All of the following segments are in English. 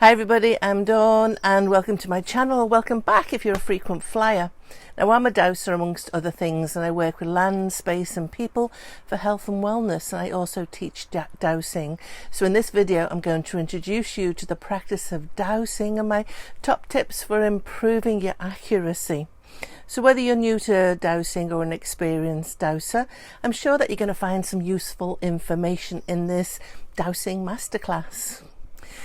Hi everybody, I'm Dawn and welcome to my channel. Welcome back if you're a frequent flyer. Now I'm a dowser amongst other things, and I work with land, space and people for health and wellness, and I also teach dowsing. So in this video I'm going to introduce you to the practice of dowsing and my top tips for improving your accuracy. So whether you're new to dowsing or an experienced dowser, I'm sure that you're going to find some useful information in this dowsing masterclass.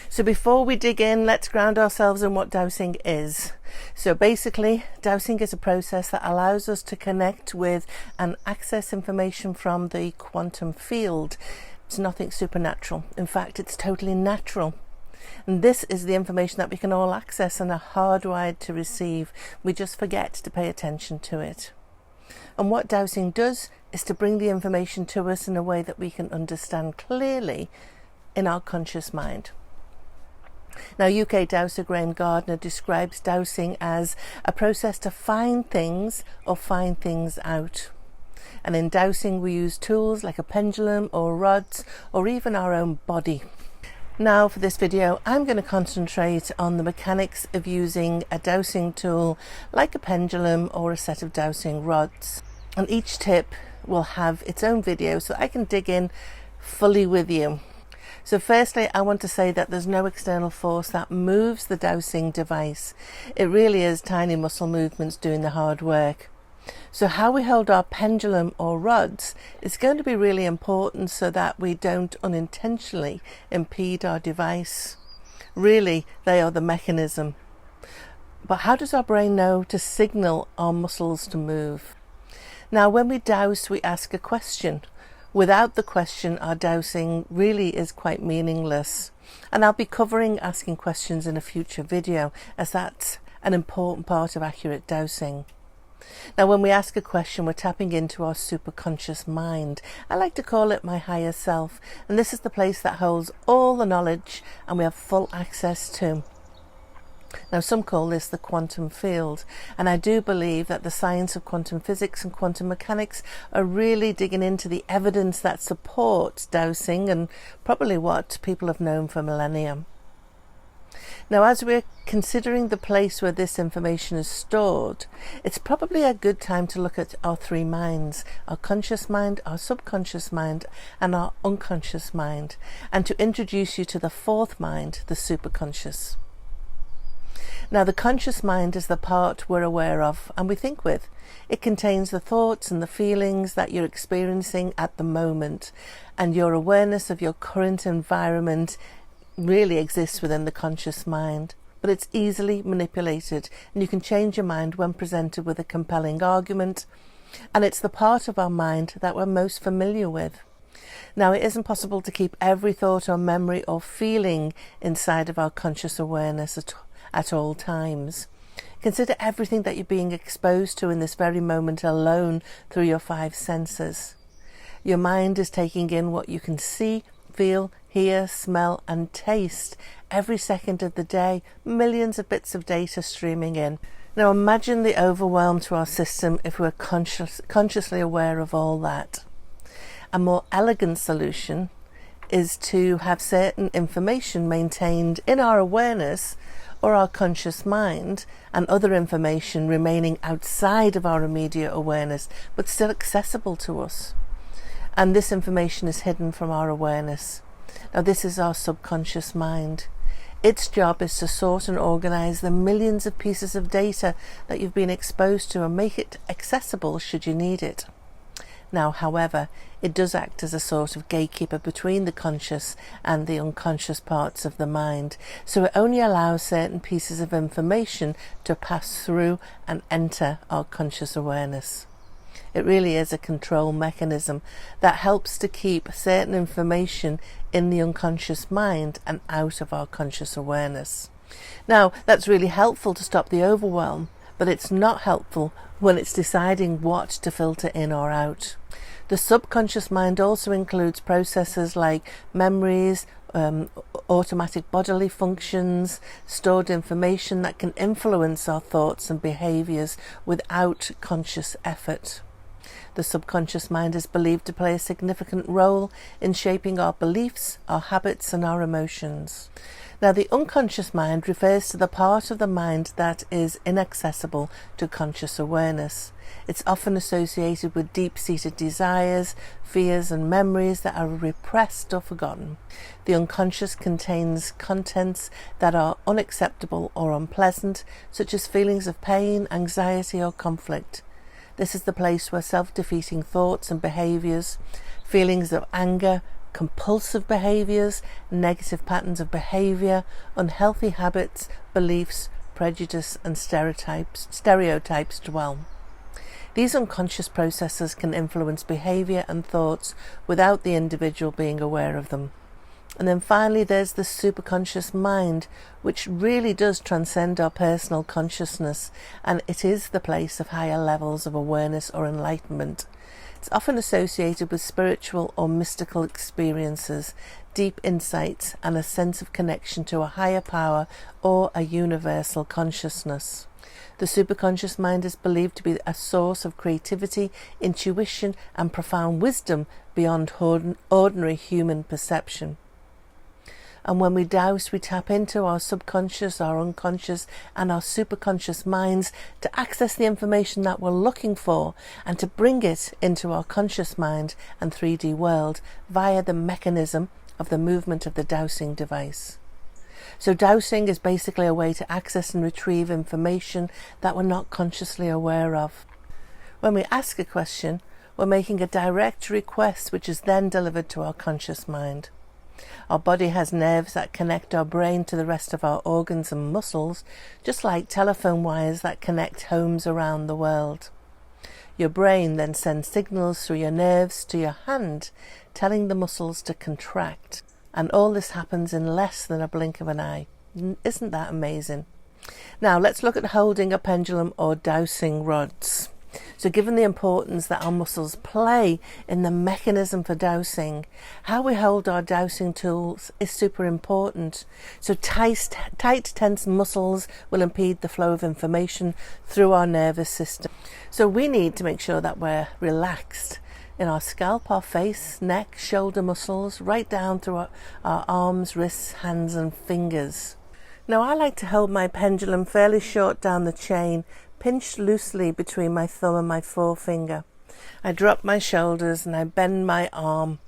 So before we dig in, let's ground ourselves in what dowsing is. So basically, dowsing is a process that allows us to connect with and access information from the quantum field. It's nothing supernatural. In fact, it's totally natural. And this is the information that we can all access and are hardwired to receive. We just forget to pay attention to it. And what dowsing does is to bring the information to us in a way that we can understand clearly in our conscious mind. Now, UK dowser Graham Gardner describes dowsing as a process to find things or find things out. And in dowsing we use tools like a pendulum or rods or even our own body. Now for this video I'm going to concentrate on the mechanics of using a dowsing tool like a pendulum or a set of dowsing rods. And each tip will have its own video so I can dig in fully with you. So firstly, I want to say that there's no external force that moves the dowsing device. It really is tiny muscle movements doing the hard work. So how we hold our pendulum or rods is going to be really important so that we don't unintentionally impede our device. Really, they are the mechanism. But how does our brain know to signal our muscles to move? Now, when we dowse, we ask a question. Without the question, our dowsing really is quite meaningless. And I'll be covering asking questions in a future video, as that's an important part of accurate dowsing. Now, when we ask a question, we're tapping into our superconscious mind. I like to call it my higher self. And this is the place that holds all the knowledge and we have full access to. Now, some call this the quantum field, and I do believe that the science of quantum physics and quantum mechanics are really digging into the evidence that supports dowsing and probably what people have known for millennia. Now, as we're considering the place where this information is stored, it's probably a good time to look at our three minds: our conscious mind, our subconscious mind and our unconscious mind, and to introduce you to the fourth mind, the superconscious. Now, the conscious mind is the part we're aware of and we think with. It contains the thoughts and the feelings that you're experiencing at the moment, and your awareness of your current environment really exists within the conscious mind. But it's easily manipulated, and you can change your mind when presented with a compelling argument, and it's the part of our mind that we're most familiar with. Now, it isn't possible to keep every thought or memory or feeling inside of our conscious awareness at all times. Consider everything that you're being exposed to in this very moment alone through your five senses. Your mind is taking in what you can see, feel, hear, smell and taste every second of the day. Millions of bits of data streaming in. Now imagine the overwhelm to our system if we're consciously aware of all that. A more elegant solution is to have certain information maintained in our awareness or our conscious mind, and other information remaining outside of our immediate awareness but still accessible to us. And this information is hidden from our awareness. Now, this is our subconscious mind. Its job is to sort and organize the millions of pieces of data that you've been exposed to and make it accessible should you need it. Now, however, it does act as a sort of gatekeeper between the conscious and the unconscious parts of the mind, so it only allows certain pieces of information to pass through and enter our conscious awareness. It really is a control mechanism that helps to keep certain information in the unconscious mind and out of our conscious awareness. Now, that's really helpful to stop the overwhelm, but it's not helpful when it's deciding what to filter in or out. The subconscious mind also includes processes like memories, automatic bodily functions, stored information that can influence our thoughts and behaviours without conscious effort. The subconscious mind is believed to play a significant role in shaping our beliefs, our habits and our emotions. Now, the unconscious mind refers to the part of the mind that is inaccessible to conscious awareness. It's often associated with deep-seated desires, fears and memories that are repressed or forgotten. The unconscious contains contents that are unacceptable or unpleasant, such as feelings of pain, anxiety or conflict. This is the place where self-defeating thoughts and behaviours, feelings of anger, compulsive behaviours, negative patterns of behaviour, unhealthy habits, beliefs, prejudice and stereotypes dwell. These unconscious processes can influence behaviour and thoughts without the individual being aware of them. And then finally there's the superconscious mind, which really does transcend our personal consciousness, and it is the place of higher levels of awareness or enlightenment. It's often associated with spiritual or mystical experiences, deep insights and a sense of connection to a higher power or a universal consciousness. The superconscious mind is believed to be a source of creativity, intuition and profound wisdom beyond ordinary human perception. And when we dowse, we tap into our subconscious, our unconscious and our superconscious minds to access the information that we're looking for and to bring it into our conscious mind and 3D world via the mechanism of the movement of the dowsing device. So dowsing is basically a way to access and retrieve information that we're not consciously aware of. When we ask a question, we're making a direct request which is then delivered to our conscious mind. Our body has nerves that connect our brain to the rest of our organs and muscles, just like telephone wires that connect homes around the world. Your brain then sends signals through your nerves to your hand, telling the muscles to contract. And all this happens in less than a blink of an eye. Isn't that amazing? Now let's look at holding a pendulum or dowsing rods. So given the importance that our muscles play in the mechanism for dowsing, how we hold our dowsing tools is super important. So tight, tense muscles will impede the flow of information through our nervous system. So we need to make sure that we're relaxed in our scalp, our face, neck, shoulder muscles, right down through our arms, wrists, hands and fingers. Now I like to hold my pendulum fairly short down the chain, pinched loosely between my thumb and my forefinger. I drop my shoulders and I bend my arm.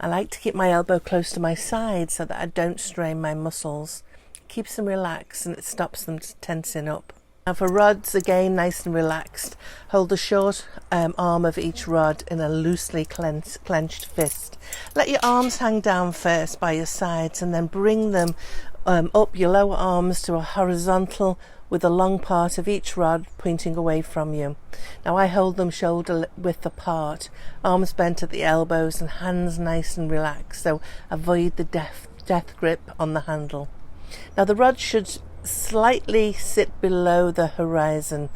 I like to keep my elbow close to my side so that I don't strain my muscles. It keeps them relaxed and it stops them tensing up. Now for rods, again nice and relaxed. Hold the short arm of each rod in a loosely clenched fist. Let your arms hang down first by your sides and then bring them up your lower arms to a horizontal with the long part of each rod pointing away from you. Now I hold them shoulder width apart, arms bent at the elbows and hands nice and relaxed, so avoid the death grip on the handle. Now the rod should slightly sit below the horizon,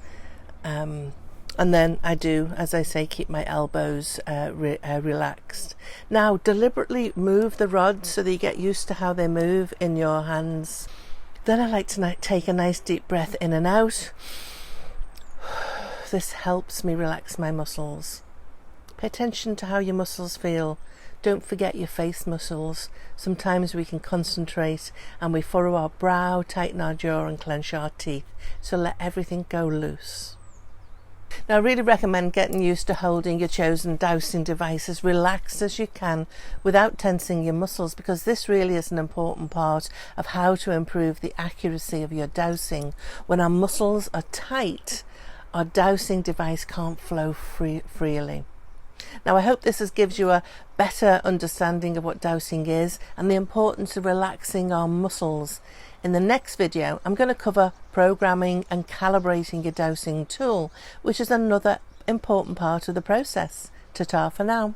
and then I do, as I say, keep my elbows relaxed. Now deliberately move the rod so that you get used to how they move in your hands. Then I like to take a nice deep breath in and out. This helps me relax my muscles. Pay attention to how your muscles feel. Don't forget your face muscles. Sometimes we can concentrate and we furrow our brow, tighten our jaw and clench our teeth. So let everything go loose. Now I really recommend getting used to holding your chosen dowsing device as relaxed as you can without tensing your muscles, because this really is an important part of how to improve the accuracy of your dowsing. When our muscles are tight, our dowsing device can't flow freely. Now I hope this gives you a better understanding of what dowsing is and the importance of relaxing our muscles. In the next video I'm going to cover programming and calibrating your dowsing tool, which is another important part of the process. Ta-ta for now.